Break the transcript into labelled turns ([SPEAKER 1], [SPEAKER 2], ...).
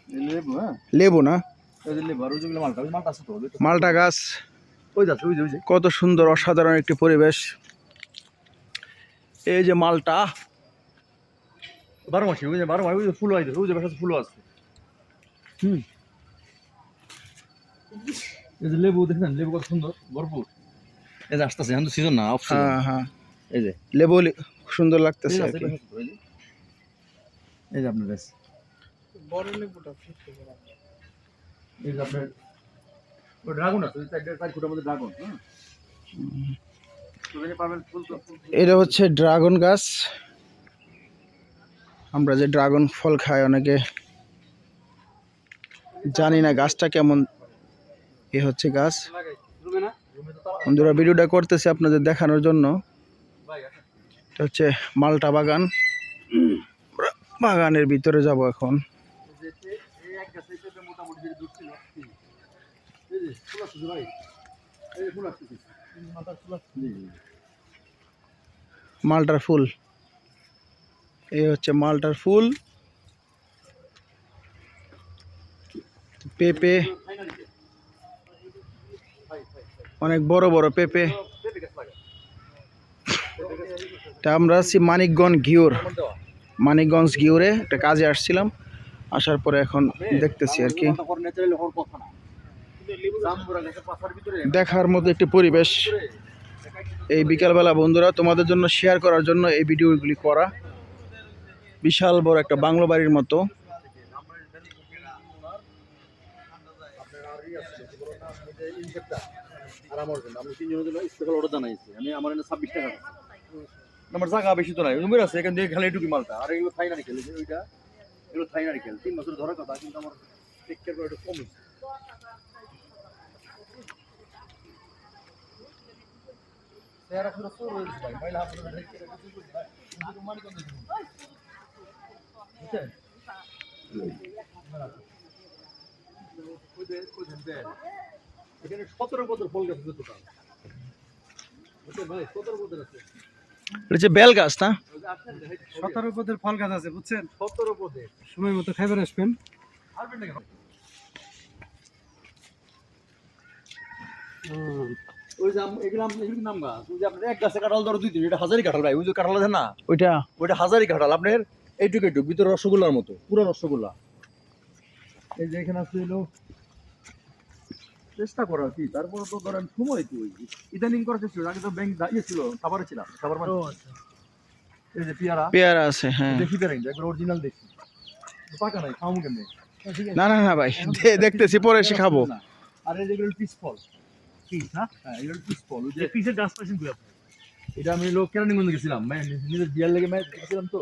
[SPEAKER 1] লেবু, হ্যাঁ
[SPEAKER 2] লেবু না,
[SPEAKER 1] ওই যে লেবু আর ওই যেগুলো মালটা, ওই মালটা আছে তো
[SPEAKER 2] মালটা গাছ।
[SPEAKER 1] ওই যাচ্ছে ওই যে ওই যে
[SPEAKER 2] কত সুন্দর অসাধারণ একটি পরিবেশ। এই যে মালটা,
[SPEAKER 1] 12 মাসি, ওই যে 12 মাস, ওই যে ফুল আছে, ওই যে বাসাতে ফুল আছে। এই যে লেবু দেখেন, লেবু কত সুন্দর ভরপুর। এই যে আসতেছে, এখন তো সিজন না, অফ সিজন।
[SPEAKER 2] হ্যাঁ হ্যাঁ,
[SPEAKER 1] এই যে
[SPEAKER 2] লেবু সুন্দর লাগতেছে আর কি।
[SPEAKER 1] এই যে আপনার গাছ,
[SPEAKER 3] বড় লেবুটা ফিটতে পারে।
[SPEAKER 1] এই যে আপনার ওই ড্রাগন আছে, ওই 4 ফুটের মধ্যে ড্রাগন। হ্যাঁ, তো পাবেন ফুল তো ফুল।
[SPEAKER 2] এটা হচ্ছে ড্রাগন গাছ। আমরা যে ড্রাগন ফল খাই অনেকে, জানি না গাছটা কেমন। এ হচ্ছে গাছ। বন্ধুরা, ভিডিওটা করতেছি আপনাদের দেখানোর জন্য। এটা হচ্ছে মালটা বাগান। আমরা বাগানের ভিতরে যাব এখন।
[SPEAKER 1] এই এক গাছে এটা মোটামুটি যে দূর ছিল, এই যে ফুল আসছে ভাই, এই যে ফুল আসছে, মাথার ফুল আসছে।
[SPEAKER 2] মালটার ফুল, এই হচ্ছে মালটার ফুল। পেঁপে, অনেক বড় বড় পেঁপে। এটা আমরা আছি মানিকগঞ্জ ঘিউরে একটা কাজে আসছিলাম, আসার পরে এখন দেখতেছি আর কি। দেখার মতো একটি পরিবেশ এই বিকালবেলা। বন্ধুরা, তোমাদের জন্য শেয়ার করার জন্য এই ভিডিওগুলি করা। বিশাল বড় একটা বাংলো বাড়ির মতো।
[SPEAKER 1] আর আমার জন্য আমি 3 জনের জন্য স্পেশাল অর্ডার জানাইছি। আমি আমার এখানে 26 টাকা আছে। আমার জায়গা বেশি তো নাই, রুমের আছে, এখান থেকে খালি এটুকু মালটা। আর এগুলো থাই নারিকেল, ওইটা এগুলো থাই নারিকেল 3 বছর ধরার কথা, কিন্তু আমার টেক কেয়ার করে একটু কমই। তেরা পুরো সুর হয়েছে ভাই, মহিলা আপনাদের টেক কেয়ার কিছু করতে ভাই, কিন্তু মানি কোন দিন বুঝছেন? এখানে 17 বছর ফল গাছ আছে টোটাল। ওকে ভাই 17 বছর আছে।
[SPEAKER 2] এটা হচ্ছে বেল গাছ না?
[SPEAKER 3] 17 পদের ফল গাছ আছে বুঝছেন।
[SPEAKER 1] 17 পদে
[SPEAKER 3] সময় মতো খাইবার আসবেন।
[SPEAKER 1] আসবেন নাকি? ওই যে এগুলো নাম গাছ, ওই যে আপনার এক গাছে কাঁঠাল ধরো 2-3, এটা হাজারি কাঁঠাল ভাই। ওই যে কাঁঠাল আছে না, ওইটা হাজারি কাঁঠাল। আপনার এইটুকু ভিতরে রসগোল্লার মতো, পুরো রসগোল্লা। এই যে এখানে আছে হলো চেষ্টা করা কি, তারপরে তো ধরেন সময় কি ইদানিং করা চেষ্টা করি। আগে তো ব্যাংক ইয়ে ছিল, খাবারে ছিলাম, খাবার মানে এই যে
[SPEAKER 2] পেয়ারা আছে, হ্যাঁ।
[SPEAKER 1] দেখি পেয়ারা একবার অরিজিনাল দেখি, পাকা নাই, খাওয়াবো কেমনে?
[SPEAKER 2] না না না ভাই, দেখতেছি, পরে এসে খাবো।
[SPEAKER 1] আর এই যেগুলো পিস ফল, পিস না, হ্যাঁ এগুলো পিস ফল। ওই যে
[SPEAKER 3] পিসের গাছ পাইছেন কই আপনি?
[SPEAKER 1] এটা আমি লোক কেরানীগঞ্জে গেছিলাম, নিজের বিয়ার লেগে গেছিলাম তো।